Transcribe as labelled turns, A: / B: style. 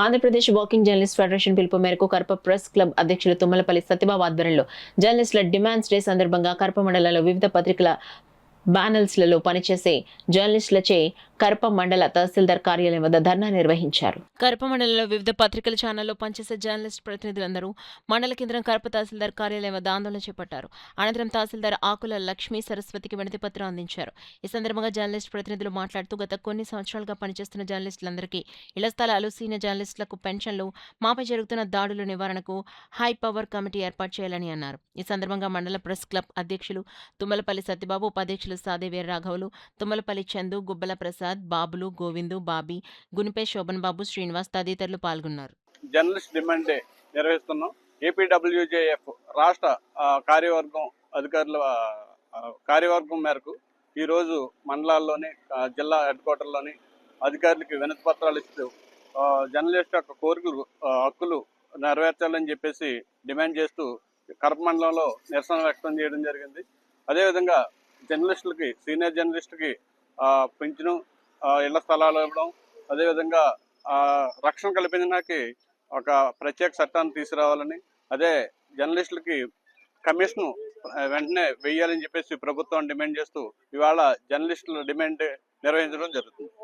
A: Andhra Pradesh walking journalist federation పిలుపు మేరకు Karapa press club అధ్యక్షులు తుమ్మలపల్లి సత్యబాబు ఆధ్వర్యంలో జర్నలిస్టుల డిమాండ్స్ డే సందర్భంగా కరప మండలంలో వివిధ పత్రికల బ్యానర్స్లలో పనిచేసే జర్నలిస్టులచే కరప మండల తహసీల్దార్ కార్యాలయం వద్ద ధర్నా నిర్వహించారు. కరప మండలంలో వివిధ పత్రికల ఛానల్లో పనిచేసే జర్నలిస్ట్ ప్రతినిధులందరూ మండల కేంద్రం కరప తహసీల్దార్ కార్యాలయం వద్ద ఆందోళన చేపట్టారు. అనంతరం తహసీల్దార్ ఆకుల లక్ష్మీ సరస్వతికి వినతి పత్రం అందించారు. ఈ సందర్భంగా జర్నలిస్ట్ ప్రతినిధులు మాట్లాడుతూ గత కొన్ని సంవత్సరాలుగా పనిచేస్తున్న జర్నలిస్టులందరికీ ఇళ్ల స్థలాలు, సీనియర్ జర్నలిస్టులకు పెన్షన్లు, మాపై జరుగుతున్న దాడుల నివారణకు హై పవర్ కమిటీ ఏర్పాటు చేయాలని అన్నారు. ఈ సందర్భంగా మండల ప్రెస్ క్లబ్ అధ్యక్షులు తుమ్మలపల్లి సత్యబాబు, ఉపాధ్యక్షులు సాదే వీరరాఘవులు, తుమ్మలపల్లి చందు, గుబ్బల ప్రసాద్, బాబులు, గోవిందు, బాబీ, గునిపే శోభన్ బాబు, శ్రీనివాస్ తదితరులు పాల్గొన్నారు.
B: జర్నలిస్ట్ డిమాండ్ డే నిర్వహిస్తున్నాం. ఏపీడబ్ల్యూజేఎఫ్ రాష్ట్ర కార్యవర్గం అధికారుల కార్యవర్గం మేరకు ఈరోజు మండలాల్లోని జిల్లా హెడ్ క్వార్టర్లోని అధికారులకి వినతి పత్రాలు ఇస్తూ జర్నలిస్ట్ యొక్క కోరికలు హక్కులు నెరవేర్చాలని చెప్పేసి డిమాండ్ చేస్తూ కరప మండలంలో నిరసన వ్యక్తం చేయడం జరిగింది. అదేవిధంగా జర్నలిస్టులకి, సీనియర్ జర్నలిస్టుకి పెంచును, ఇళ్ల స్థలాలు ఇవ్వడం, అదేవిధంగా రక్షణ కల్పించడానికి ఒక ప్రత్యేక చట్టాన్ని తీసుకురావాలని, అదే జర్నలిస్టులకి కమిషన్ వెంటనే వేయాలని చెప్పేసి ప్రభుత్వం డిమాండ్ చేస్తూ ఇవాళ జర్నలిస్టుల డిమాండ్ నిర్వహించడం జరుగుతుంది.